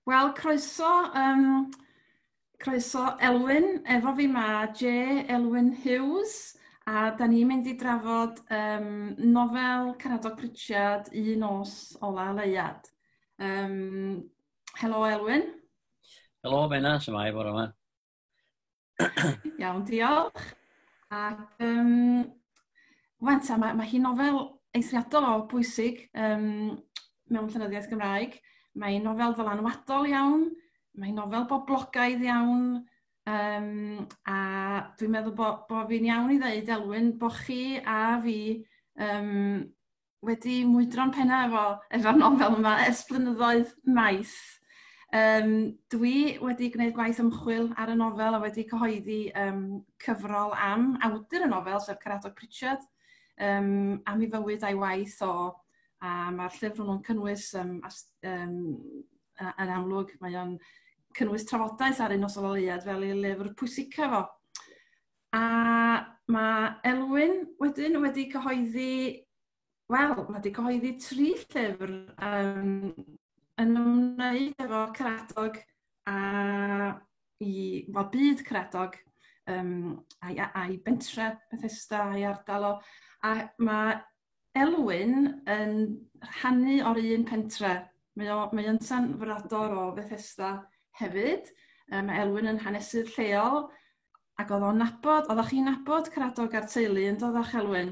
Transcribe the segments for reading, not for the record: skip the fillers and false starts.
Wel, croeso Elwyn, efo fi ma J. Elwyn Hughes, a da ni'n mynd i drafod nofel Caradog Pritchard, Un Nos Ola Leiad. Helo Elwyn. Helo Benna, sy'n mai bore yma. Iawn, diolch. Ac mae hi'n nofel eithriadol o bwysig mewn llenyddiaeth Gymraeg. Mae'n nofel ddylanwadol iawn, mae'n nofel boblogaidd iawn, a dwi'n meddwl bod fi'n iawn i ddeud, Elwyn, bod chi a fi wedi mwydro'n penna efo'r nofel yma ers blynyddoedd maith. Dwi wedi gwneud gwaith ymchwil ar y nofel a wedi cyhoeddi cyfrol am awdur y nofel, sef Caradog Pritchard, am ei fywyd a'i waith a mae'r llyfr hwnnw'n cynnwys yn amlwg, mae o'n cynnwys trafodaeth ar Un Nos Ola Leiad fel ei lyfr pwysica fo. A mae Elwyn wedyn wedi cyhoeddi 3 llyfr yn ymwneud efo Caradog fel byd Caradog a'i bentre Bethesda a'i ardal o. A mae Elwyn yn rhannu o'r un pentre. Mae yn sanfrador o Bethesda hefyd. Mae Elwyn yn hanesydd lleol, ac oeddech chi'n nabod Caradog a'r teulu yn doeddach, Elwyn?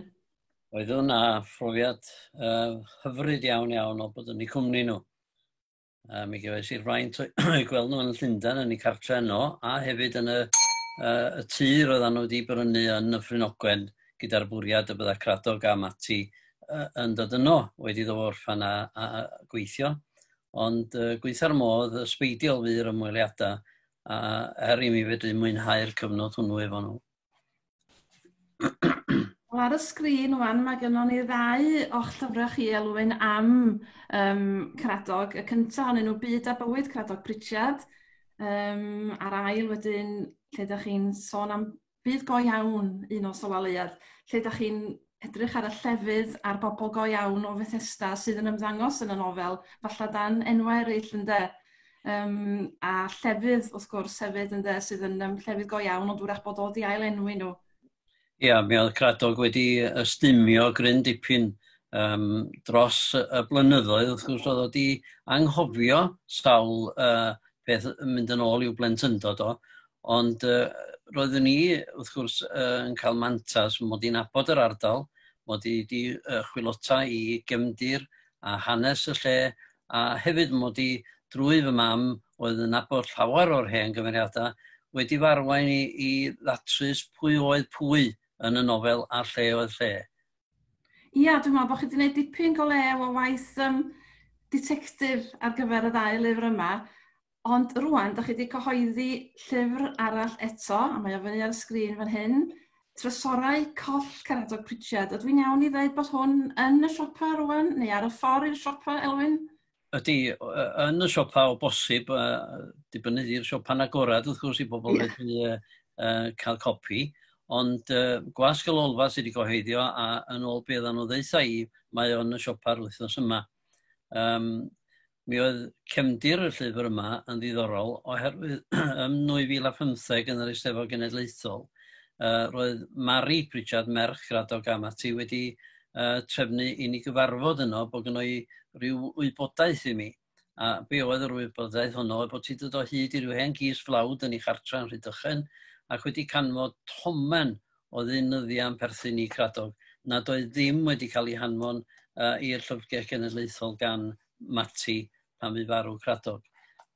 Oedd hwnna phrofiad hyfryd iawn o bod yn eu cwmni nhw. Mi gefais i'r fraint o'i gweld nhw yn Llundain yn eu cartre yno, a hefyd yn y tŷr oedden nhw wedi brynu yn y Ffrinogwen gyda'r bwriad y bydda Caradog a Mati yn dod yno wedi ddod orffan a gweithio. Ond gweithio'r modd ysbeidiol fy'r ymweliadau a i mi fedru mwynhau'r cyfnod hwnnw efo nhw. Wel, ar y sgrin wan, mae gennym ni 2 o'ch llyfrau chi, Elwyn, am Caradog. Y cyntaf ohonyn nhw, Byd a Bywyd Caradog Pritchard. A'r ail wedyn, lle ydych chi'n sôn am byd go iawn Un Nos Ola Leiad, lle ydych chi'n edrych ar y llefydd a'r bobl go iawn o Bethesda sydd yn ymddangos yn y nofel, falle dan enwau eraill ynde. A llefydd, wrth gwrs, hefyd ynde, sydd yn llefydd go iawn, ond wrach bod o di ail enwi nhw. Ia, mi oedd Caradog wedi ystymio gryn dipyn dros y blynyddoedd. Wrth gwrs, oedd wedi anghofio sawl peth mynd yn ôl i'w blentyndod o, ond roeddwn ni, wrth gwrs, yn cael mantas mod i'n nabod yr ardal, mod i wedi chwilota i gefndir a hanes y lle, a hefyd mod i drwy fy mam oedd yn nabod llawer o'r hen gymeriadau, wedi farwain i ddatrys pwy oedd pwy yn y nofel a lle oedd lle. Ia, dwi'n meddwl bod chi wedi gwneud dipyn go lew o waith detectif ar gyfer y 2 lyfr yma, ond rwan, da chi wedi cyhoeddi llyfr arall eto, a mae o fyny ar y sgrin fan hyn, Trysorau Coll Caradog Pritchard. Ydw i'n iawn i ddweud bod hwn yn y siopa rwan, neu ar y ffordd i'r siopa, Elwyn? Ydy, yn y siopa o bosib, dibynnu i'r siopa'n agorad, wrth gwrs, i bobl wedi cael copi, ond gwasg y lolfa sydd wedi cyhoeddio a yn ôl beth nhw ddeitha i, mae o'n y siopa'r wythnos yma. Mi oedd cefndir y llyfr yma yn ddiddorol oherwydd ym 2015 yn yr Eisteddfod Genedlaethol, roedd Mari Pritchard, merch Caradog a Mati, wedi trefnu i ni gyfarfod yno bod gynno i ryw wybodaeth i mi. A be oedd yr wybodaeth hwnnw, bod ti dod o hyd i ryw hen gys flawd yn ei chartra yn Rhydychen, ac wedi canfod tomen o ddeunyddiau'n perthyn i Caradog, nad oedd ddim wedi cael ei hanfon i'r Llyfrgell Genedlaethol gan Mati pan fu farw Caradog.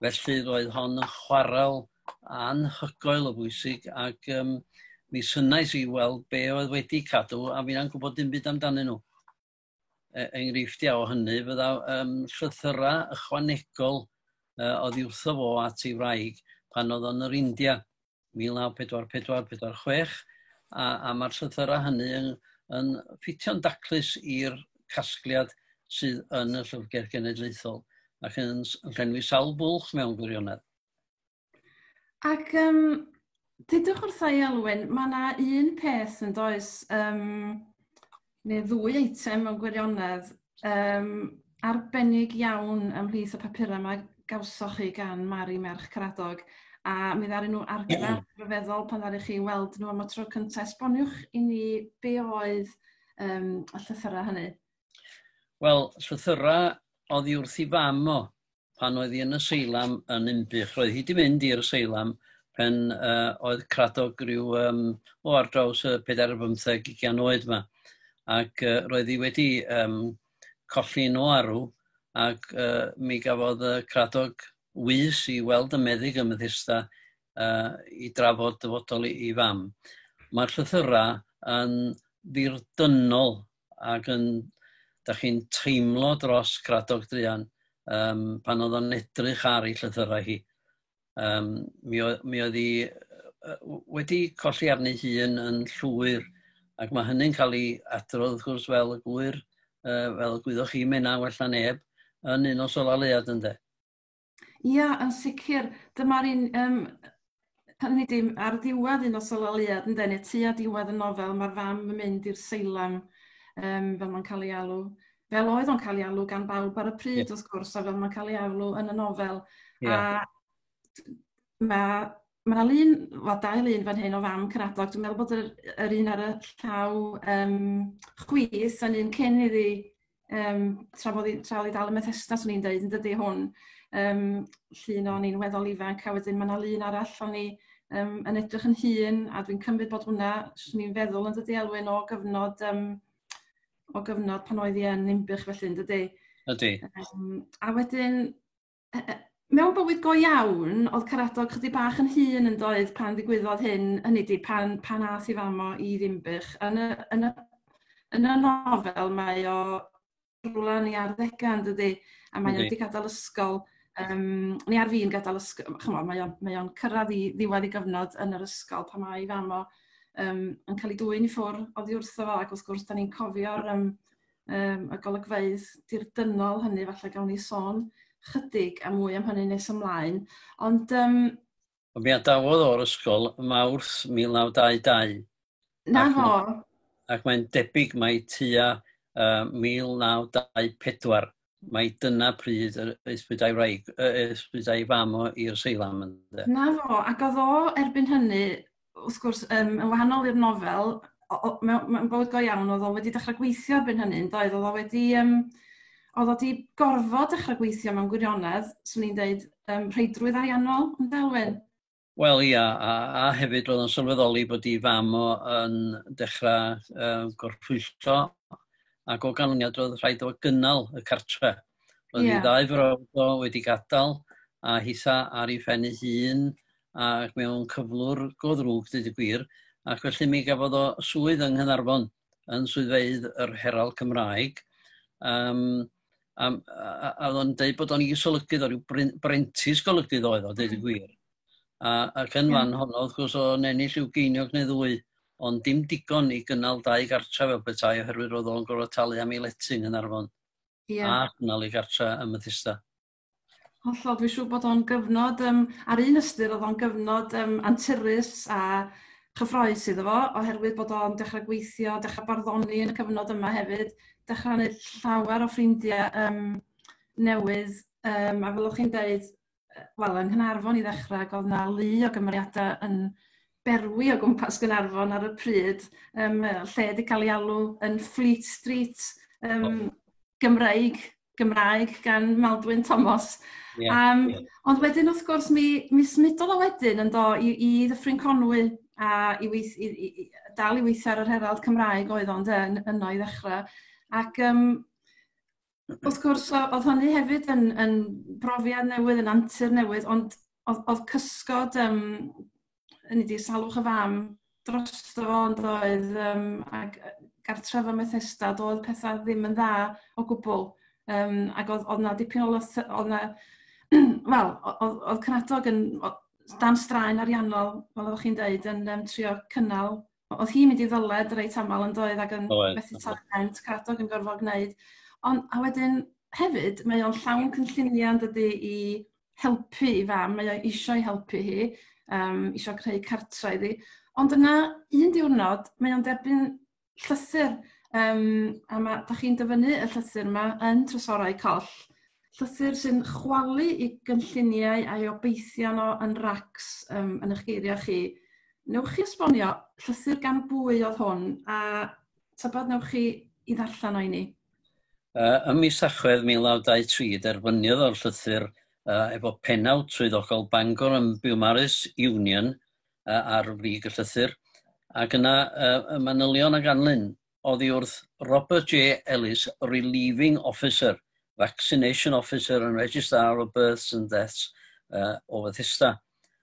Felly roedd hon yn chwarel anhygoel o bwysig ac mi synnais i weld be oedd wedi cadw a fi'n gwybod dim byd amdanyn nhw. Enghreifftiau o hynny fydda llythyrau ychwanegol oddi wrtho fo at ei wraig pan oedd o'n yr India 1944-46 a mae'r llythyrau hynny yn ffitio'n daclus i'r casgliad sydd yn y Llyfrgell Genedlaethol ac yn llenwi sawl bwlch mewn gwirionedd. Ac dydwch wrtha i, Elwyn, mae yna un peth yn does, neu 2 eitem mewn gwirionedd arbennig iawn ymhlith y papurau yma gawsoch chi gan Mari Merch Caradog, a mi ddaru nhw argraff ryfeddol pan ddaru chi weld nhw am y tro cyntaf. Esboniwch i ni be oedd y llythyrau hynny. Wel, llythyrau oedd hi wrth i fam o pan oedd hi yn y seilam yn Unbych. Roedd hi wedi mynd i'r seilam pan oedd Caradog rhyw ar draws y 45-20 oed yma. Ac roedd hi wedi colli nhw arw, ac mi gafodd Caradog wys i weld y meddyg ym Methesda i drafod dyfodol i fam. Mae'r llythyrau yn ddirdynol ac yn, da chi'n teimlo dros Caradog Druan pan oedd o'n edrych ar ei llythyrau hi. Mi oedd hi wedi colli arni hun yn llwyr, ac mae hynny'n cael ei adrodd, wrth gwrs, fel y gwir, fel y gwyddoch chi menna well na neb, yn un o Sola Leuad ynde. Ia, yn sicr. Dyma'r un, pan ni ddim ar ddiwedd un o Sola Leuad ynde, neu tua diwedd y nofel, mae'r fam yn mynd i'r seilam fel mae'n cael ei alw. Fel oedd o'n cael ei alw gan bawb ar y pryd, wrth gwrs, a fel mae'n cael ei alw yn y nofel. A Mae lun, dau lun fan hyn o fam Caradog. Dwi'n meddwl bod yr un ar y llaw chwys yn un cyn iddi tra oedd hi dal y Methesda, swn i'n dweud, yn dydy hwn. Llun o'n i'n weddol ifanc, a wedyn mae lun arall o'n i yn edrych yn hun, a dwi'n cymryd bod hwnna, swn i'n feddwl yn dydy Elwyn, o gyfnod pan oedd hi yn Unbych felly, yn dydy. Ydy. A wedyn, mewn bywyd go iawn, oedd Caradog chydig bach yn hun yn doedd pan ddigwyddodd hyn, hynny di pan ath i fam o i Ddinbych. Yn y nofel mae o rhywle yn ei arddegau yn dydy, a mae o'n wedi gadael ysgol, neu ar fi'n gadael ysgol, mae o'n cyrraedd i ddiwedd i gyfnod yn yr ysgol pan mae i fam o yn cael ei dwyn i ffwrdd oddi wrtho fo, ac wrth gwrs da ni'n cofio'r y golygfeydd dirdynol hynny, falle gawn ni sôn chydig a mwy am hynny nes ymlaen. Ond mi adawodd o'r ysgol Mawrth 1922. Na fo. Ac mae'n debyg mai tua 1924. Mae dyna pryd ysbrydau fam o i'r seilam. Na fo, ac oedd o erbyn hynny, wrth gwrs, yn wahanol i'r nofel, mewn bywyd go iawn, oedd o wedi dechrau gweithio erbyn hynny, oedd o wedi gorfod dechrau gweithio mewn gwirionedd, swn i'n dweud, rheidrwydd ariannol, yn Elwyn? Wel ia, a hefyd roedd yn sylweddoli bod i fam o yn dechrau gorffwyllo, ac o ganlyniad roedd rhaid o gynnal y cartre. Roedd i ddau frawd o wedi gadael, a hitha ar ei phen ei hun, ac mewn cyflwr go ddrwg, dweud y gwir, ac felly mi gafodd o swydd yng Nghaernarfon yn swyddfeydd yr Herald Cymraeg, a oedd o'n dweud bod o'n is-olygydd o ryw brentis golygydd oedd o, dweud y gwir. Ac yn fan honno, wrth gwrs, o'n ennill rhyw geiniog neu ddwy, ond dim digon i gynnal dau gartre fel petai, oherwydd roedd o'n gorfod talu am ei letyn yn Arfon. A gynnal ei gartre ym Methesda. Hollol, dwi'n siŵr bod o'n gyfnod, ar un ystyr oedd o'n gyfnod anturus a chyffroes iddo fo, oherwydd bod o'n dechrau gweithio, dechrau barddoni yn y cyfnod yma hefyd, dechrau gwneud llawer o ffrindiau newydd, a fel o'ch chi'n dweud, wel, yng Nghaernarfon i ddechrau, ac oedd yna lu o gymeriadau yn berwi o gwmpas Gaernarfon ar y pryd, lle wedi cael ei alw yn Fleet Street Gymraeg gan Maldwyn Thomas. Ond wedyn, wrth gwrs, mi smudodd o wedyn yn do i Ddyffryn Conwy a dal i weithio ar yr Herald Cymraeg oedd o'n yno i ddechrau. Ac wrth gwrs, oedd hynny hefyd yn brofiad newydd, yn antur newydd, ond oedd cysgod yn idi salwch y fam drosto fo ond oedd ac gartref y Methesda, doedd pethau ddim yn dda o gwbl. Ac oedd na dipyn o oedd Caradog yn dan straen ariannol, fel oeddech chi'n dweud, yn trio cynnal. Oedd hi'n mynd i ddyled reit aml yn doedd ac yn methu talent, Caradog yn gorfod gwneud. A wedyn hefyd, mae o'n llawn cynlluniau yn dydy i helpu i fam, mae o eisiau helpu hi, eisiau creu cartre iddi. Ond yna, un diwrnod, mae o'n derbyn llythyr, a da chi'n dyfynnu y llythyr yma yn Trysorau Coll, llythyr sy'n chwalu I gynlluniau a'i obeithio nhw yn racs yn eich geiriau chi. Newch chi esbonio llythyr gan bwy oedd hwn a tybed newch chi I ddarllen o I ni? Ym mis Tachwedd 1923, derbyniodd o'r llythyr efo pennawd swyddogol Bangor yn Beaumaris Union ar frig y llythyr, ac yna y manylion ag anlyn oddi wrth Robert J. Ellis, Relieving Officer, Vaccination Officer and Registrar of Births and Deaths o Bethesda,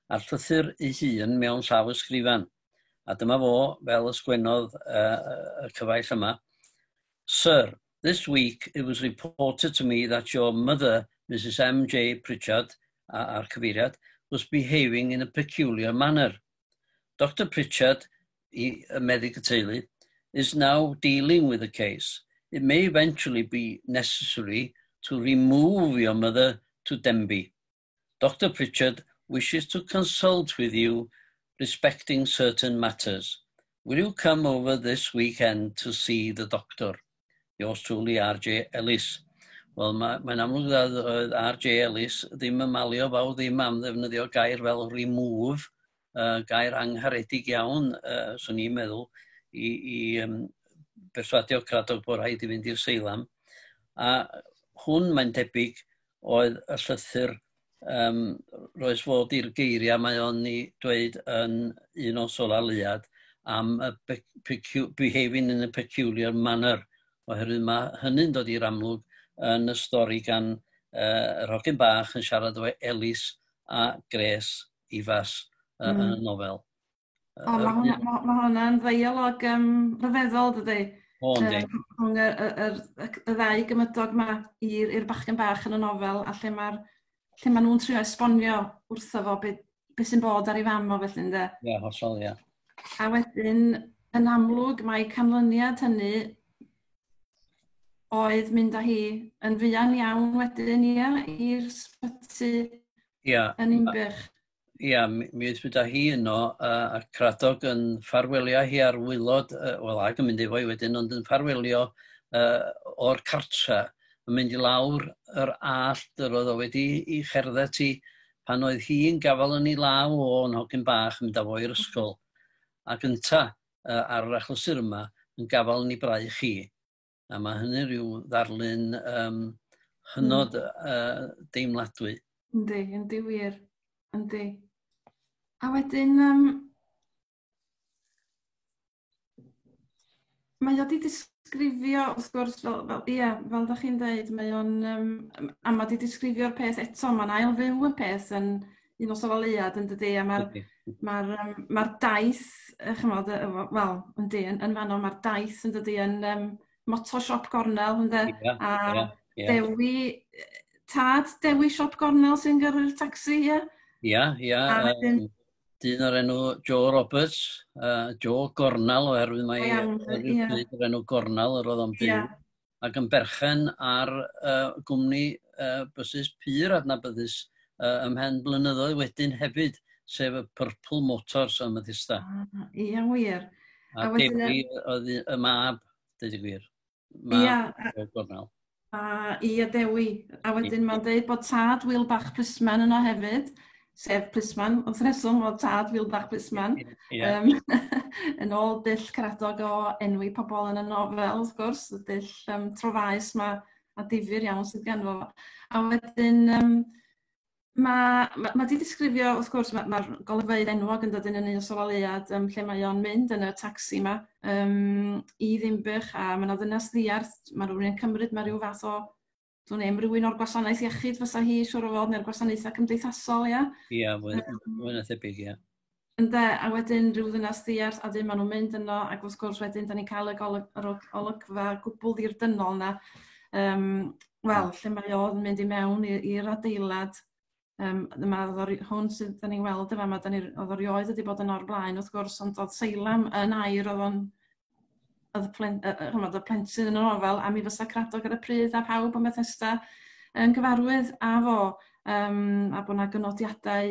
a'r llythyr ei hun mewn llawysgrifan. A dyma fo, fel ysgwennodd y cyfaill yma. Sir, this week it was reported to me that your mother, Mrs. M.J. Pritchard, our cyfeiriad, was behaving in a peculiar manner. Dr. Pritchard, a meddyg y teulu, is now dealing with the case. It may eventually be necessary to remove your mother to Denbigh. Dr. Pritchard wishes to consult with you respecting certain matters. Will you come over this weekend to see the doctor? Yours truly, R.J. Ellis. Wel, mae'n amlwg oedd R.J. Ellis ddim yn malio fawr ddim am ddefnyddio gair fel remove, gair angharedig iawn, swn i'n meddwl, I berswadio Cradog bod rhaid I fynd i'r seilam. A hwn mae'n debyg oedd y llythyr roes fod i'r geiriau mae o'n I dweud yn un o sola leiad am behaving in a peculiar manner. Oherwydd mae hynny'n dod i'r amlwg yn y stori gan yr hogyn bach yn siarad o Ellis a Grace Ifas yn y nofel. Mae hwnna'n ddeialog rhyfeddol, dydy? O, yndi. Rhwng y ddau gymydog yma i'r bachgen bach yn y nofel, a lle ma nhw'n trio esbonio wrtho fo beth sy'n bod ar ei fam o felly, ynddo? Ie, hollol, ie. A wedyn, yn amlwg, mae canlyniad hynny oedd mynd â hi yn fuan iawn wedyn i'r sbyty yn Inbych. Ia, mi oedd byda hi yno, a Cradog yn ffarwelio hi ar wylod, wel ag yn mynd efo I wedyn, ond yn ffarwelio o'r cartra, yn mynd I lawr yr allt yr oedd o wedi I cherdded ti pan oedd hi'n gafel yn ei law o'n hogyn bach yn mynd â fo i'r ysgol. A gynta ar yr achlysur yma yn gafel yn ei braich hi. A mae hynny rhyw ddarlun hynod deimladwy. Yndi wir. Yndi. A wedyn, mae o wedi disgrifio, wrth gwrs, fel da chi'n dweud, mae o'n, a mae wedi disgrifio'r peth eto, mae'n ail fyw y peth yn un o sofaleuad yn dydi, a mae'r daith, chymod, wel, yndi, yn fanno, mae'r daith yn dydi yn Motor Siop Gornel, ynddo? A Dewi Siop Gornel sy'n gyrru'r taxi, ie? Ie. Dyn o'r enw Joe Roberts, Joe Gornel, oherwydd mae'r enw Gornel yr oedd o'n byw, ac yn berchen ar gwmni bysys pyr adnabyddus ymhen blynyddoedd wedyn hefyd, sef y Purple Motors ym Bethesda. Ie, wir. A Dewi oedd y mab, dweud y gwir. Joe Gornel. Ie, Dewi. A wedyn mae'n dweud bod tad Wil Bach Plisman yno hefyd, sef Plisman, wrth reswm o tad Wil Bach Plisman. Yn ôl dull Cradog o enwi pobl yn y nofel, wrth gwrs, y dull trofaes yma a difyr iawn sydd gan fo. A wedyn, mae wedi disgrifio, wrth gwrs, mae'r golygfeydd enwog yn dod yn un o sofaleuad lle mae o'n mynd yn y taxi yma I Ddimbych, a mae'n o ddynas ddiarth, mae rhywun yn cymryd, mae rhyw fath o, rhywun o'r gwasanaeth iechyd fysa hi, siwr o fod, neu'r gwasanaethau cymdeithasol, ia? Ie, mwyn a thebyg, ie. Ynde, a wedyn rhyw ddynas ddiarth, a dyn maen nhw'n mynd yno, ac wrth gwrs wedyn, da ni'n cael y olygfa gwbl ddirdynol na. Wel, lle mae o'n mynd I mewn i'r adeilad. Hwn sydd da ni'n weld efo yma, oedd o rioed wedi bod yn o'r blaen, wrth gwrs, ond oedd seilam yn air, oedd y plentyn yn y nofel, a mi fysa Cradog ar y pryd a pawb yn Bethesda yn gyfarwydd a fo, a bod yna gynodiadau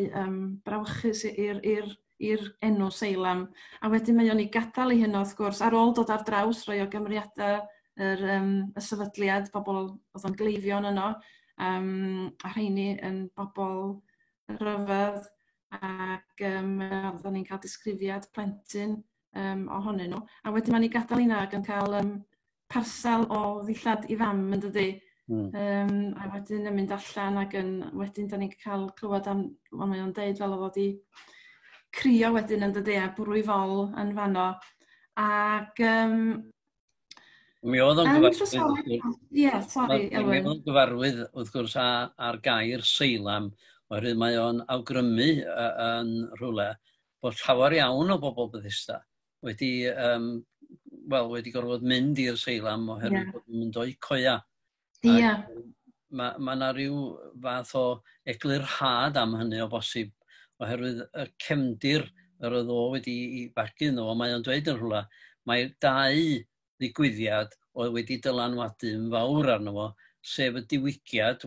brawychus i'r enw seilam. A wedyn mae o'n I gadael I hyn, wrth gwrs, ar ôl dod ar draws rhoi o gymeriadau y sefydliad, bobl oedd o'n gleifion yno, A rheini yn bobl rhyfedd ac oedden ni'n cael disgrifiad plentyn ohonyn nhw. A wedyn ma'n i gadael hynna ac yn cael parsel o ddillad i fam yn dydy. A wedyn yn mynd allan ac wedyn da ni'n cael clywed am, mae o'n deud fel oedd o di crio wedyn yn dydy a bwrw i fol yn fanno. Ac mi oedd o'n gyfarwydd, Elwyn. gyfarwydd wrth gwrs ar gair seilam, oherwydd mae o'n awgrymu yn rhywle bod llawer iawn o bobl Bethesda wedi gorfod mynd i'r seilam oherwydd bod nhw'n mynd o'i coia. Mae yna rhyw fath o eglurhad am hynny o bosib, oherwydd y cefndir yr oedd o wedi bagu nhw, mae o'n dweud yn rhywle, mae'r dau ddigwyddiad oedd wedi dylanwadu yn fawr arno fo, sef y diwygiad,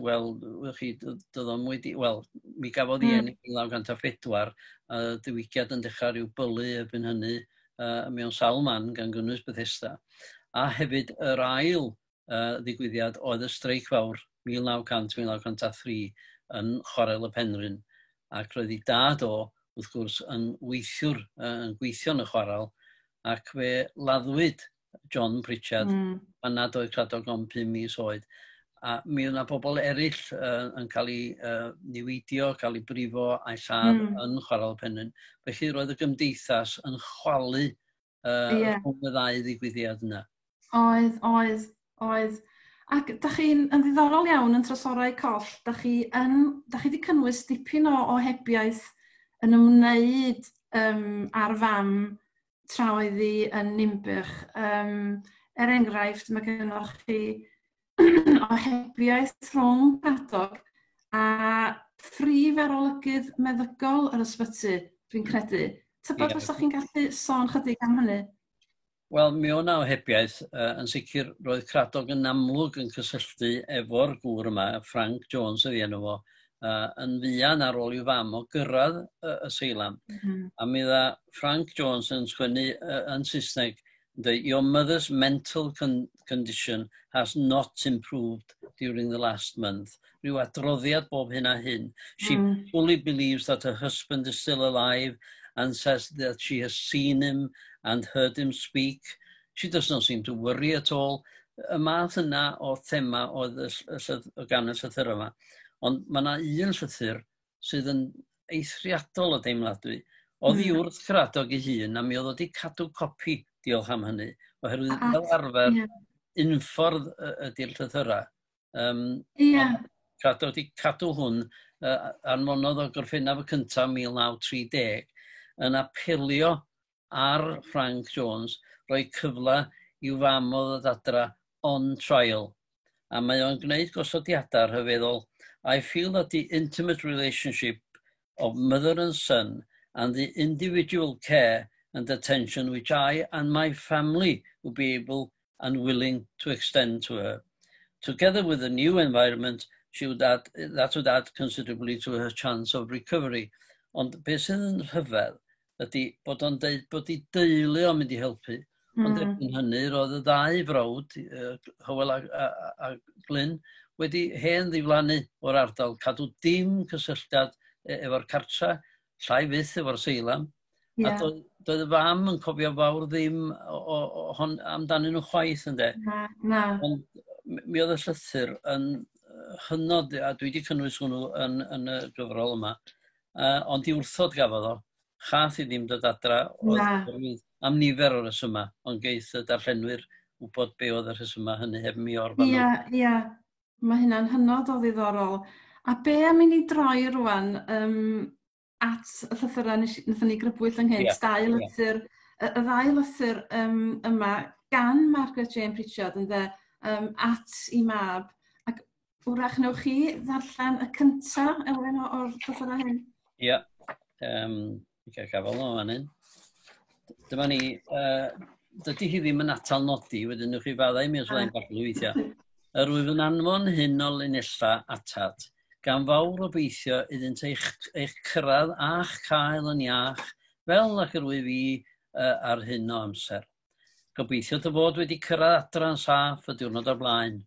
mi gafodd i yn 1904, a diwygiad yn dechrau rhyw bylu erbyn hynny mewn sawl man gan gynnwys Bethesda. A hefyd yr ail ddigwyddiad oedd y streic fawr 1900-1903 yn Chwarel y Penrhyn. Ac roedd ei dad o, wrth gwrs, yn gweithio yn y chwarel, ac fe laddwyd John Pritchard, a nad oedd Cradog ond 5 mis oed. A mi oedd yna bobl eraill yn cael ei niweidio, cael ei brifo a'i lladd yn Chwarel y Penrhyn. Felly roedd y gymdeithas yn chwalu rhwng y ddau ddigwyddiad yna. Oedd. Ac da chi'n ddiddorol iawn yn Trysorau Coll, da chi wedi cynnwys dipyn o hebiaeth yn ymwneud ar fam tra oedd hi yn Ninbych. Enghraifft, mae gennych chi ohebiaeth rhwng Cradog a phrif arolygydd meddygol yr ysbyty, dwi'n credu. Tybed os chi'n gallu sôn chydig am hynny? Wel, mi o'n ohebiaeth, yn sicr roedd Cradog yn amlwg yn cysylltu efo'r gŵr yma, Frank Jones ydi enw fo, yn fuan ar ôl i'w fam o gyrraedd y seilam. A mi dda Frank Jones yn sgwennu yn Saesneg, your mother's mental condition has not improved during the last month. Rhyw adroddiad bob hyn a hyn. She fully believes that her husband is still alive and says that she has seen him and heard him speak. She does not seem to worry at all. Y math yna o thema oedd o gan y llythyr yma. Ond mae yna un llythyr sydd yn eithriadol o deimladwy. Oedd hi wrth Cradog ei hun, a mi oedd wedi cadw copi, diolch am hynny, oherwydd fel arfer unffordd ydy'r llythyrau. Cradog wedi cadw hwn anfonodd o Gorffennaf y cyntaf 1930 yn apelio ar Frank Jones roi cyfle i'w fam oedd adra on trial. A mae o'n gwneud gosodiadau rhyfeddol. I feel that the intimate relationship of mother and son and the individual care and attention which I and my family will be able and willing to extend to her. Together with the new environment, that would add considerably to her chance of recovery. Ond beth sydd yn rhyfedd ydy bod o'n deud bod ei deulu o'n mynd i helpu. Ond erbyn hynny, roedd y ddau frawd, Hywel a Glyn, wedi hen ddiflannu o'r ardal, cadw dim cysylltiad efo'r cartra, llai fyth efo'r seilam. A doedd y fam yn cofio fawr ddim amdanyn nhw chwaith ynddo. Ond mi oedd y llythyr yn hynod, a dwi wedi cynnwys hwnnw yn y gyfrol yma, ond i wrthod gafodd o, chath i ddim dod adra am nifer o resymau, ond geith y darllenwyr wybod be oedd y rhesymau hynny heb mi o'r fanw. Ia, mae hynna'n hynod o ddiddorol. A be am i ni droi rwan at y llythyrau wnaethon ni grybwyll ynghynt, y ddau lythyr yma gan Margaret Jane Pritchard at i mab. Ac wrach newch chi ddarllen y cyntaf Elwen o'r llythyrau hyn? Ia, i gael gafel o fan hyn. Dyma ni, dydy hi ddim yn atal nodi, wedyn nhw'ch chi faddau mi os lai'n barlu weithiau. Yr wyf yn anfon hyn o linella atat, gan fawr o beithio iddynt eich cyrraedd a'ch cael yn iach, fel ac yr wyf i ar hyn o amser. Gobeithio dy fod wedi cyrraedd adran saff y diwrnod o'r blaen.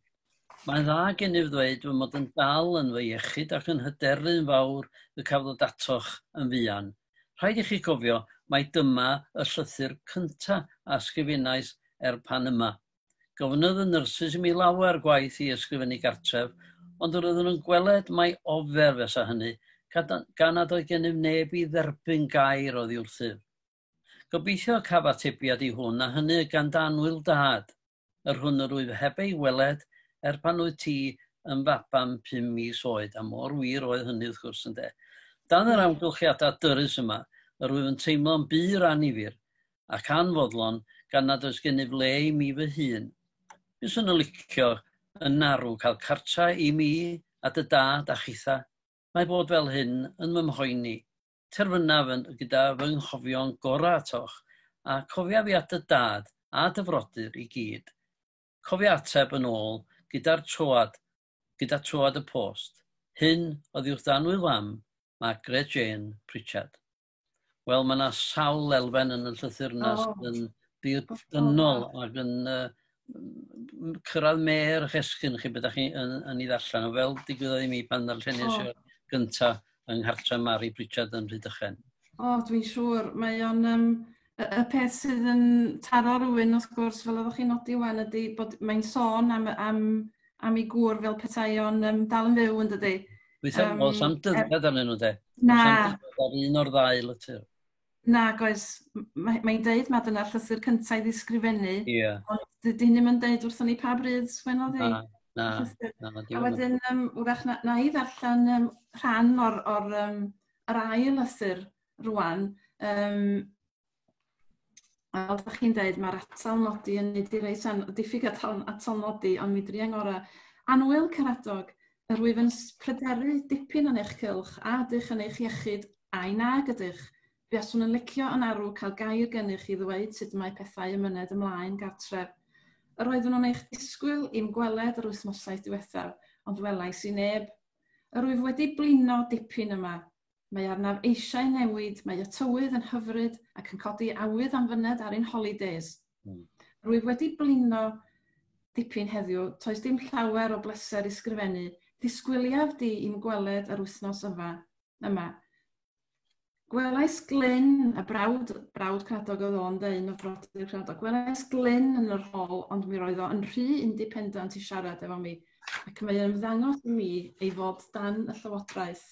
Mae'n dda gennyf ddweud fy mod yn dal yn fy iechyd ac yn hyderyn fawr y cafodd atoch yn fuan. Rhaid i chi gofio mai dyma y llythyr cyntaf a ysgrifennais pan yma. Gofynodd y nyrsys i mi lawer gwaith i ysgrifennu gartref, ond roedden nhw'n gweled mai ofer fesa hynny, gan nad oedd gennym neb i dderbyn gair oddi wrthyf. Gobeithio caf atebiad i hwn a hynny gan danwyl dad, yr hwn yr wyf heb ei weled pan oedd ti yn fabam 5 mis oed, a mor wir oedd hynny wrth gwrs ynde. Dan yr amgylchiadau dyrys yma, yr wyf yn teimlo'n byr anifyr, ac anfodlon gan nad oes gennyf le i mi fy hun. Byswn yn licio yn narw cael cartra i mi a dy dad a chitha. Mae bod fel hyn yn fy mhoeni. Terfynaf gyda fy nghofio'n gorau atoch, a cofia fi at y dad a dyfrodyr i gyd. Cofia ateb yn ôl gyda troad y post. Hyn oedd wrth anwyl fam, Margaret Jane Pritchard. Wel, mae yna sawl elfen yn y llythyrnas yn ddirdynol ac yn cyrraedd mer chesgyn chi beth chi yn ei ddarllen. Fel digwyddodd i mi pan ddarllenis i'r gyntaf yng nghartre Mary Pritchard yn Rhydychen. Dwi'n siŵr. Mae o'n y peth sydd yn taro rhywun, wrth gwrs, fel oeddech chi'n nodi wan, ydy bod mae'n sôn am ei gŵr fel petai o'n dal yn fyw yn dydy. Weithio, sam dyddiad arnyn nhw de. Na. Sam dyddiad ar un o'r ddau lythyr. Na, goes. Mae'n deud mae dyna'r llythyr cyntaf i ddisgrifennu. Ie. Ond dydyn ni'n mynd deud wrthon ni pa bryd sgwennodd hi. Na. A wedyn, wrach na i ddarllen rhan o'r ail lythyr rwan. A fel ydych chi'n dweud, mae'r atal nodi yn nid i rei diffyg atal nodi, ond mi dri angora. Anwyl Caradog, yr wyf yn pryderu dipyn yn eich cylch a ydych yn eich iechyd a'i nag ydych. Fi aswn yn licio yn arw cael gair gennych i ddweud sut mae pethau ymyned ymlaen gartref. Yr oeddwn yn eich disgwyl i'n gweled yr wythnosau diwethaf, ond welais i neb. Yr wyf wedi blino dipyn yma. Mae arnaf eisiau newid, mae y tywydd yn hyfryd ac yn codi awydd am fyned ar ein holidays. Yr wyf wedi blino dipyn heddiw, toes dim llawer o bleser i sgrifennu. Disgwyliaf di i'n gweled yr wythnos yma. Gwelais Glyn, y brawd Caradog oedd o'n deud, o brodyr Caradog, gwelais Glyn yn yr hol, ond mi roedd o yn rhy independent i siarad efo mi, ac mae yn ymddangos i mi ei fod dan y llywodraeth.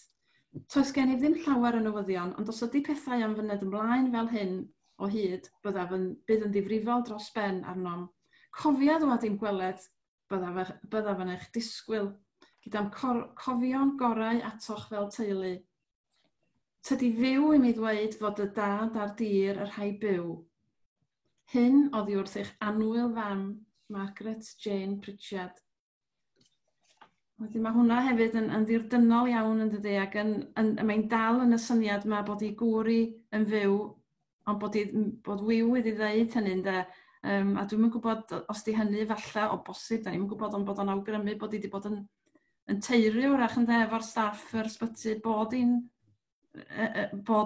Toes gen i ddim llawer o newyddion, ond os ydy pethau am fyned ymlaen fel hyn o hyd, bydd yn ddifrifol dros ben arnom. Cofia ddod i'n gweled byddaf yn eich disgwyl, gyda'n cofio'n gorau atoch fel teulu. Tydi fyw i mi ddweud fod y dad a'r dir yr rhai byw. Hyn oddi wrth eich anwyl fam, Margaret Jane Pritchard. Wedyn mae hwnna hefyd yn ddirdynol iawn yn dydi, ac mae'n dal yn y syniad yma bod ei gŵri yn fyw, ond bod wyw wedi ddeud hynny, ynde. A dwi'n yn gwybod os di hynny falle o bosib, da ni'n gwybod bod o'n awgrymu bod hi wedi bod yn teiri wrach yn efo'r staff yr ysbyty bod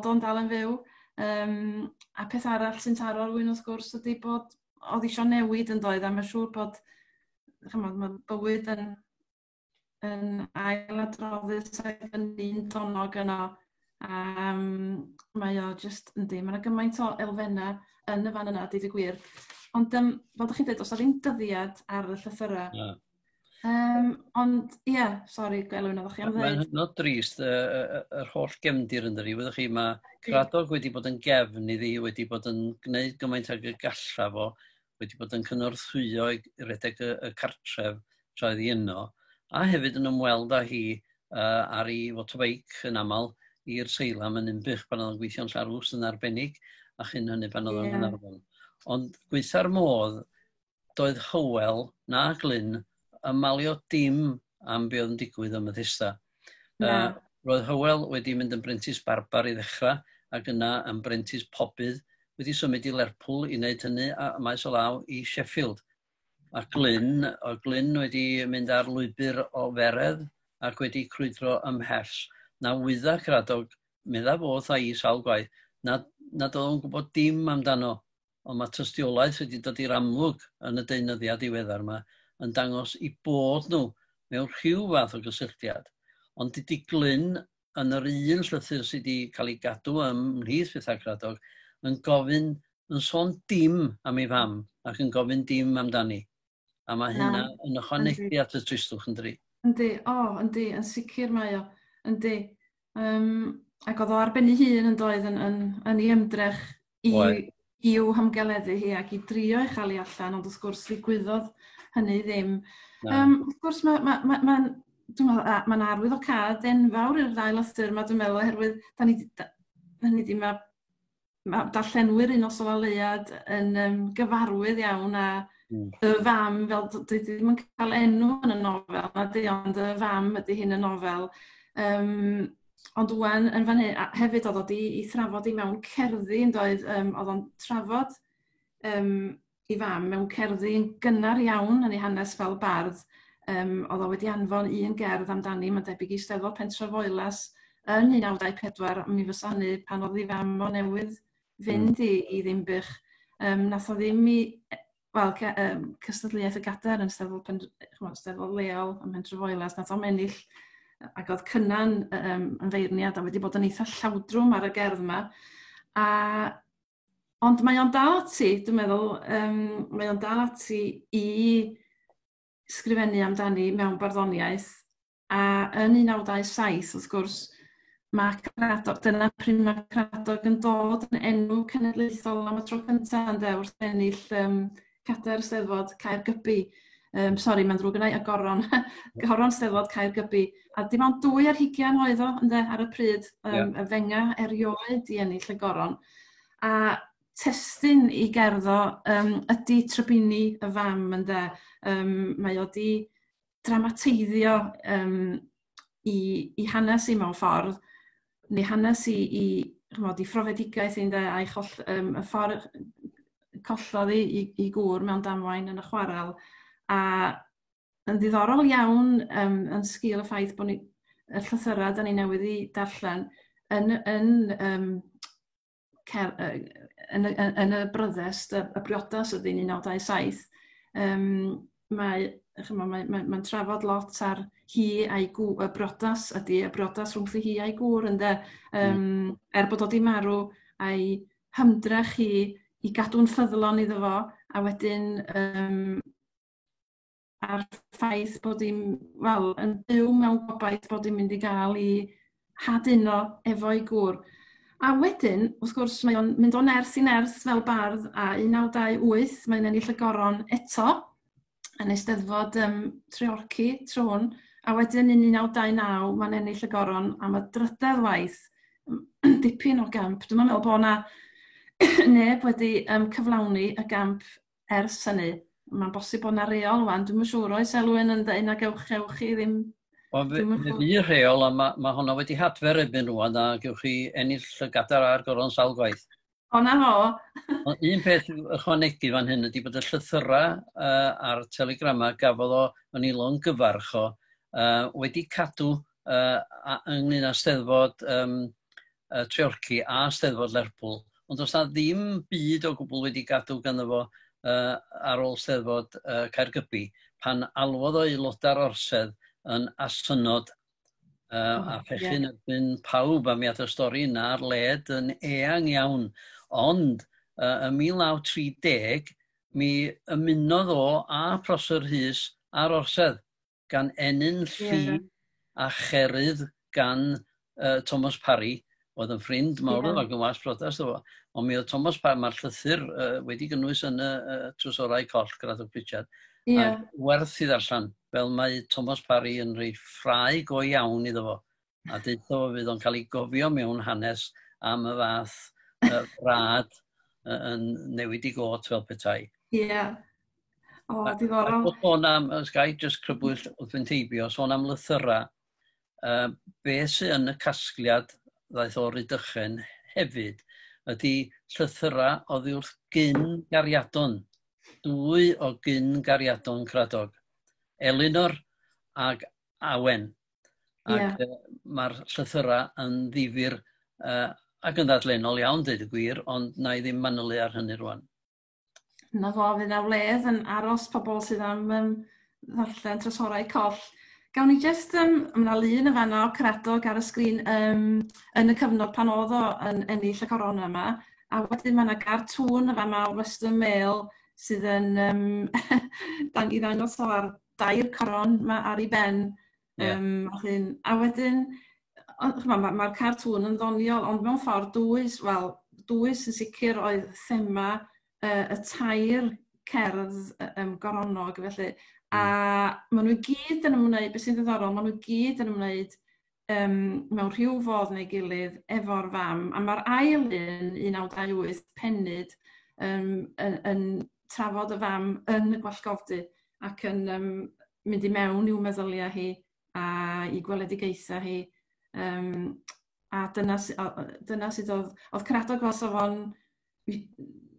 o'n dal yn fyw. A peth arall sy'n taro rhywun wrth gwrs ydy bod oedd eisiau newid yn doedd, a mae'n siŵr bod mae bywyd yn ailadroddus ac yn un donog yno. Mae o just, yndi, mae'n gymaint o elfennau yn y fan yna, dweud y gwir. Ond, fel ydych chi'n dweud, os o'r un dyddiad ar y llythyrau. Ond, ie, sori, Gwelwn, oeddech chi am ddweud. Mae'n hynod drist, yr holl gefndir yn dyri. Fyddwch chi, mae Caradog wedi bod yn gefn iddi, wedi bod yn gwneud gymaint ag y galla fo, wedi bod yn cynorthwyo i redeg y cartref traedd i yno, a hefyd yn ymweld â hi ar ei fotobeic yn aml i'r seilam yn Unbych pan oedd yn gweithio'n Llarws yn arbennig, a chyn hynny pan oedd yn Arfon. Ond gweitha'r modd, doedd Hywel na Glyn ymalio dim am be oedd yn digwydd ym Methesda. Roedd Hywel wedi mynd yn Brentis Barbar i ddechrau, ac yna yn Brentis Pobydd, wedi symud i Lerpwl i wneud hynny a maes o law i Sheffield. A Glyn wedi mynd ar lwybr o feredd ac wedi crwydro ymhell. Na wydda Caradog, medda fodd a i sawl gwaith, nad oedd o'n gwybod dim amdano. Ond mae tystiolaeth wedi dod i'r amlwg yn y deunyddiad diweddar yma yn dangos i bod nhw mewn rhyw fath o gysylltiad, ond dydy Glyn yn yr un llythyr sydd wedi cael ei gadw ymhlith Pethau Cradog, yn gofyn, yn sôn dim am ei fam, ac yn gofyn dim amdani. A mae hynna yn ychwanegu at y tristwch yn dri. Yndi, yndi, yn sicr mae o, yndi. Ac oedd o ar ben ei hun yn doedd yn ei ymdrech i'w hamgeleddu hi ac i drio ei chael ei allan, ond wrth gwrs ddigwyddodd hynny ddim. Wrth gwrs mae'n arwyddocad enfawr i'r ddau lythyr yma, dwi'n meddwl, oherwydd mae darllenwyr Un Nos Oleuad yn gyfarwydd iawn â y fam, fel dwi ddim yn cael enw yn y nofel, ond y fam ydy hyn y nofel. Ond wwan, yn fan hyn, hefyd oedd o i thrafod i mewn cerddi, yn doedd, oedd o'n trafod i fam mewn cerddi yn gynnar iawn yn ei hanes fel bardd. Oedd o wedi anfon un gerdd amdani, mae'n debyg i Steddfod Pentre Foelas yn 1924, mi fysa hynny pan oedd ei fam o newydd fynd i Ddimbych. Nath o ddim cystadleuaeth y gader yn Steddfod leol ym Pentre Foelas, nath o'n ennill, ac oedd cynnan yn feirniad a wedi bod yn eitha llawdrwm ar y gerdd yma. Ond mae o'n dal ati, dwi'n meddwl, mae o'n dal ati i sgrifennu amdani mewn barddoniaeth, a yn 1927, wrth gwrs, mae Cradog, dyna pryd mae Cradog yn dod yn enw cenedlaethol am y tro cyntaf, wrth ennill cader Steddfod Caergybi. Sori, mae'n drwg yna, y goron Steddfod Caergybi. A dim ond 2 oedd o, ar y pryd, y fenga erioed i ennill y goron. A testyn i gerddo ydy Trybini y fam, mae o di dramateiddio i hanes i mewn ffordd, neu hanes i phrofedigaeth a'i y ffordd collodd i gŵr mewn damwain yn y chwarel. A yn ddiddorol iawn yn sgil y ffaith bod y llythyrau da ni newydd i darllen yn y bryddest, y briodas ydy 1927, mae'n trafod lot ar hi a'i gŵr, y briodas rhwngth hi a'i gŵr, bod o di marw a'i hymdrech hi i gadw'n ffyddlon iddo fo, a wedyn a'r ffaith bod hi'n byw mewn gobaith bod hi'n mynd i gael i haduno efo'i gŵr. A wedyn, wrth gwrs, mae o'n mynd o nerth i nerth fel bardd, a 1928 mae'n ennill y goron eto yn Eisteddfod Treorci tro hwn, a wedyn yn 1929 mae'n ennill y goron am y drydedd waith, dipyn o gamp. Dwi'n meddwl bod na neb wedi cyflawni y gamp ers hynny. Mae'n bosib bod na reol wan, dwi'n siŵr oes Elwyn yn dweud na gewch chi ddim. Fe fi rheol, a mae hwnna wedi hadfer ebyn rwan, a gewch chi ennill y gadar a'r goron sawl gwaith. Na fo. Un peth ychwanegu fan hyn ydy bod y llythyrau a'r telegramau gafodd o yn ilon gyfarch o wedi cadw ynglyn â Steddfod Treorci a Steddfod Lerpwl. Ond os na ddim byd o gwbl wedi gadw ganddo fo ar ôl Steddfod Caergybi, pan alwodd o aelodau'r orsedd yn asynod a phechyn erbyn pawb am iad y stori yna ar led yn eang iawn. Ond yn 1930 mi ymunodd o a Prosser Rhys ar orsedd gan Enyn Llu a cherydd gan Thomas Parry, oedd yn ffrind mawr ac yn was brodas o fo. Ond mi oedd Thomas Parry, mae'r llythyr wedi gynnwys yn y Trysorau Coll Cradog Pritchard. A werth i ddarllen, fel mae Thomas Parry yn rhoi ffrau go iawn iddo fo. A dweud o fydd o'n cael ei gofio mewn hanes am y fath rad yn newid i got fel petai. Diddorol. Sôn am, ysgai jyst crybwyll wrth fynd heibio, sôn am lythyrau, beth sy'n yn y casgliad ddaeth o Rhydychen hefyd, ydy llythyrau oddi wrth gyn gariadon. 2 o gyn gariadon Cradog. Elinor ag Awen. Ac mae'r llythyrau yn ddifyr ac yn ddadlenol iawn, dweud y gwir, ond na i ddim manylu ar hynny rwan. Na fo, fydd na wledd yn aros pobl sydd am ddarllen Trysorau Coll gawn ni jyst, yna lun y fanna o Caradog ar y sgrin yn y cyfnod pan oedd o yn ennill y corona yma, a wedyn mae yna gartŵn y fanna o Western Mail sydd yn i ddangos o ar dair coron ar ei ben. A wedyn, mae'r cartŵn yn ddoniol, ond mewn ffordd dwys yn sicr oedd thema y tair cerdd goronog, felly. A maen nhw gyd yn ymwneud, beth sy'n ddiddorol, maen nhw gyd yn ymwneud mewn rhyw fodd neu gilydd efo'r fam. A mae'r ail un, 1928, Penyd, yn trafod y fam yn y gwallgofdy ac yn mynd i mewn i'w meddyliau hi a i gweledigaethau hi. A dyna sydd oedd Caradog fel safon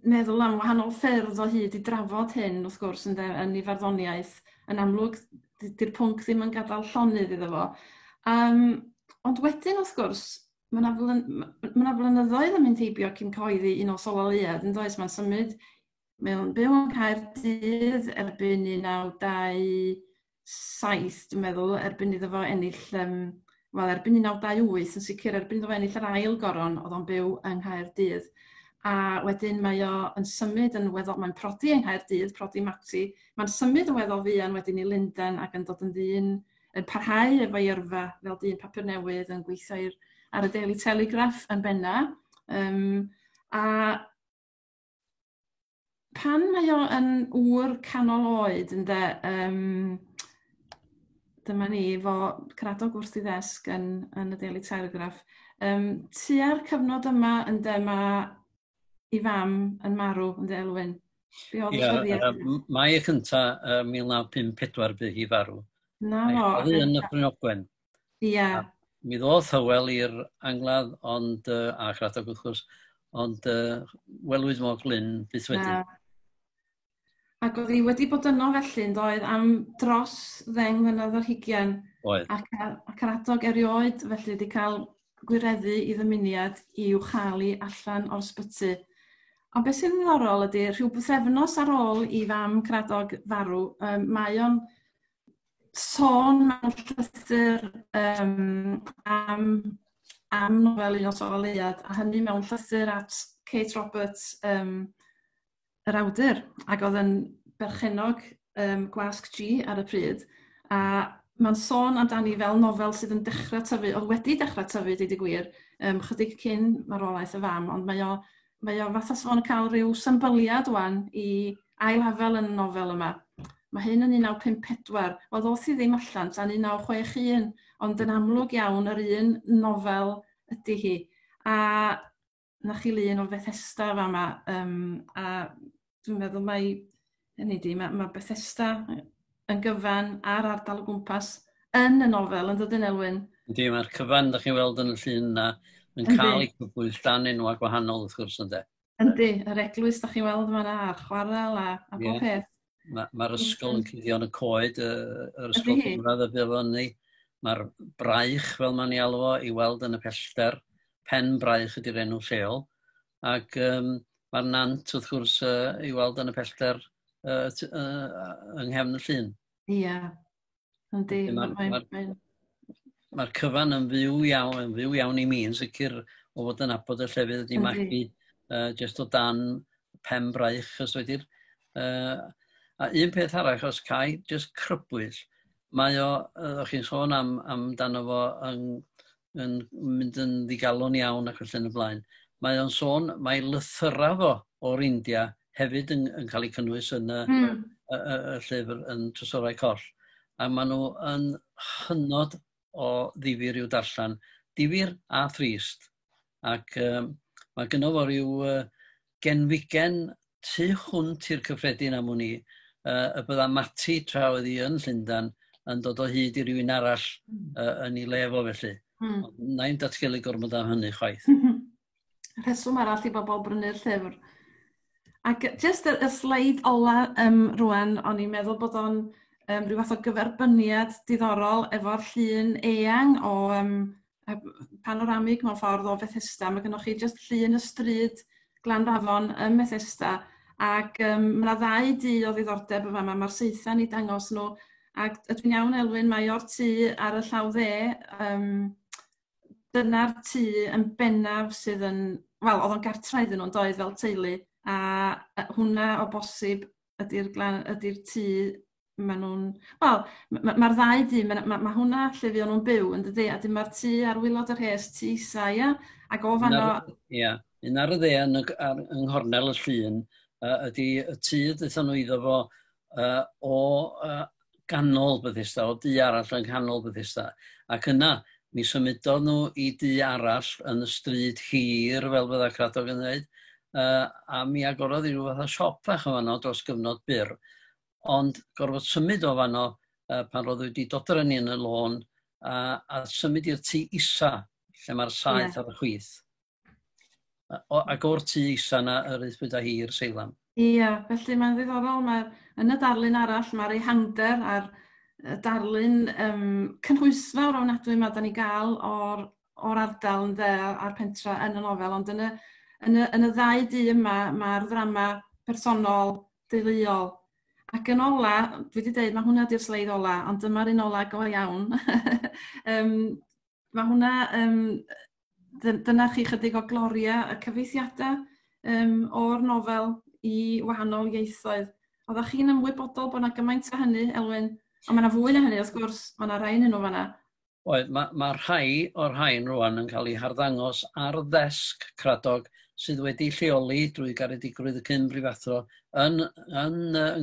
meddwl am wahanol ffyrdd o hyd i drafod hyn, wrth gwrs, yn ei farddoniaeth. Yn amlwg, di'r pwnc ddim yn gadael llonydd iddo fo. Ond wedyn, wrth gwrs, mae yna flynyddoedd yn mynd heibio cyn cyhoeddi un o Sololiad, yn does, mae'n symud mewn byw yn Caerdydd erbyn 1927, dwi'n meddwl, erbyn iddo fo ennill, erbyn 1928, yn sicr, erbyn iddo fo ennill yr ail goron, oedd o'n byw yng Nghaerdydd. A wedyn mae o yn symud yn weddol, mae'n prodi yng Nghaerdydd, prodi Mati, mae'n symud yn weddol fuan wedyn i Lundain ac yn dod yn ddyn, yn parhau efo yrfa fel dyn papur newydd yn gweithio ar y Daily Telegraph yn benna. A pan mae o yn ŵr canol oed, dyma ni, fo Caradog wrth i ddesg yn y Daily Telegraph, tua'r cyfnod yma yn dyma i fam yn marw yn Elwyn. Mae y cynta 1954 bydd hi farw. Oedd yn y Brynogwen. Mi ddodd Hywel i'r Angladd a Caradog wrth gwrs, ond welwyd mo Glyn byth wedyn. Ac oedd hi wedi bod yno felly yn doedd am dros 10 mlynedd ar 20. Oedd. A Caradog erioed felly wedi cael gwireddu i ddymuniad i'w chael allan o'r sbyty. Ond beth sy'n ddiddorol ydy, rhyw bythefnos ar ôl i fam Caradog farw, mae o'n sôn mewn llythyr am nofel Un o Sololiad, a hynny mewn llythyr at Kate Roberts, yr awdur, ac oedd yn berchenog Gwasg G ar y pryd. A mae'n sôn amdani fel nofel sydd yn dechrau tyfu, oedd wedi dechrau tyfu, dweud y gwir, chydig cyn marwolaeth y fam, ond mae o fath as fo'n cael rhyw symboliad wan i ailhafel yn y nofel yma. Mae hyn yn 1954, oedd wrth i ddim allan tan 1961, ond yn amlwg iawn yr un nofel ydy hi. A na chi lun o Bethesda fama, a dwi'n meddwl mae Bethesda yn gyfan ar ardal o gwmpas yn y nofel, yn dod yn Elwyn. Ydy, mae'r cyfan, da chi'n weld yn y llun na, yn cael ei gwbwyll dan enwau gwahanol wrth gwrs ynddo. Yndi, yr eglwys da chi'n weld yma a'r chwarel a bob peth. Mae'r ysgol yn cuddio yn y coed, yr ysgol Cymraeg y Byrlyni. Mae'r braich, fel mae'n ei alw o, i weld yn y pellter. Pen braich ydy'r enw lleol. Ac mae'r nant wrth gwrs i weld yn y pellter yng nghefn y llun. Ia, yndi. Mae'r cyfan yn fyw iawn i mi, yn sicr o fod yn abod y llefydd wedi magu jyst o dan pen braich, os wedi'r. A un peth arall, os cael, jyst crybwyll, mae o, o'ch chi'n sôn amdano fo yn mynd yn ddigalon iawn ac allan y blaen. Mae o'n sôn, mae lythyrau fo o'r India hefyd yn cael ei cynnwys yn y llyfr yn Trysorau Coll. A maen nhw yn hynod o ddifyr i'w darllen, difyr a thrist. Ac mae gynno fo ryw genfigen tu hwnt i'r cyffredin am hwn i, y bydda Mati tra oedd hi yn Llundain yn dod o hyd i rywun arall yn ei lefo felly. Na'i'n datgelu gormod am hynny chwaith. Rheswm arall i bobl brynu'r llyfr. Ac jyst y sleid ola rwan, o'n i'n meddwl bod o'n rhyw fath o gyferbyniad diddorol efo'r llun eang o panoramig mewn ffordd o Bethesda. Mae gennych chi jyst llun y stryd Glanrafon ym Bethesda. Ac mae yna 2 du o ddiddordeb yma. Mae'r seithan i dangos nhw Ac ydw'n iawn, Elwyn, mae o'r tŷ ar y llaw dde, dyna'r tŷ yn bennaf sydd yn, wel, oedd o'n gartra iddyn nhw'n doedd fel teulu, a hwnna o bosib ydy'r tŷ maen nhw'n, wel, mae'r ddau dŷ, mae hwnna lle fi nhw'n byw, yn dydy, a dim mae'r tŷ ar Wilod yr Hes, tŷ isa, ia, ac o fanno... Ia, un ar y dde yng nghornel y llun ydy y tŷ ddaethon nhw iddo fo o ganol Bethesda, o dŷ arall yn canol Bethesda. Ac yna, mi symudodd nhw i dŷ arall yn y stryd hir, fel bydda Cradog yn dweud, a mi agorodd i ryw fath o siop fach o fanno dros gyfnod byr. Ond gorfod symud o fanno pan roedd wedi dod yr yn y lôn a symud i'r tŷ isa, lle mae'r saeth ar y chwith. Ac o'r tŷ isa yna, yr Ysbryd a hir Seilam. Ia, felly mae'n ddiddorol, yn y darlun arall, mae'r ehangder a'r darlun cynhwysfawr ofnadwy yma da ni gael o'r ardal yn a'r pentra yn y nofel, ond yn y ddau dŷ yma, mae'r ddrama personol, deuluol. Ac yn ola, dwi wedi dweud, mae hwnna di'r sleid ola, ond dyma'r un ola go iawn. Mae hwnna, dyna chi chydig o gloria y cyfeithiadau o'r nofel i wahanol ieithoedd. Oeddech chi'n ymwybodol bod yna gymaint o hynny, Elwyn? Ond mae yna fwy na hynny, wrth gwrs, mae yna rhain yn nhw fanna. Oedd, mae rhai o'r rhain rwan yn cael eu harddangos ar ddesg Cradog sydd wedi lleoli drwy Garedigrwydd y Cyn Brifathro yn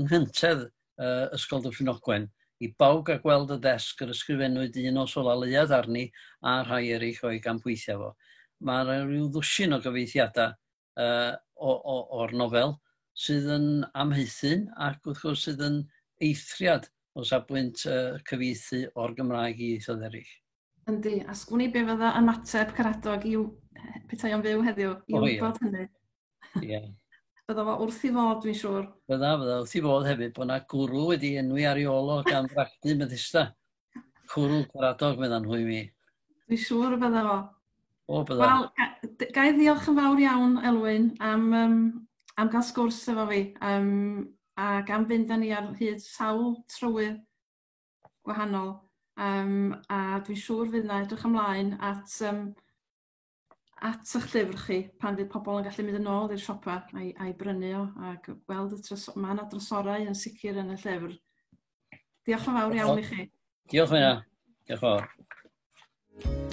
nghyntedd Ysgol Dyffryn Ogwen. I bawb gael gweld y ddesg yr ysgrifennwyd un o Sola Leuad arni a rhai eraill o'i gampweithio fo. Mae rhyw ddwsin o gyfeithiadau o'r nofel sydd yn amheithyn ac wrth gwrs sydd yn eithriad o safbwynt cyfieithu o'r Gymraeg i ieithoedd eraill. Yndi, a sgwni be fydda ymateb Caradog i'w petai o'n fyw heddiw, i wybod hynny. Ie. Bydda fo wrth i fod, dwi'n siŵr. Bydda wrth i fod hefyd bod yna gwrw wedi enwi ar ei ôl o gan Bragdy Bethesda. Cwrw Caradog, meddyn nhw i mi. Dwi'n siŵr bydda fo. O, bydda. Wel, gai ddiolch yn fawr iawn, Elwyn, am gael sgwrs efo fi, ac am fynd â ni ar hyd sawl trywydd gwahanol. A dwi'n siŵr fydd yna edrych ymlaen at eich llyfr chi pan fydd pobl yn gallu mynd yn ôl i'r siopa a'i brynu o a gweld mae yna drysorau yn sicr yn y llyfr. Diolch yn fawr iawn i chi. Diolch yn fawr. Diolch yn fawr.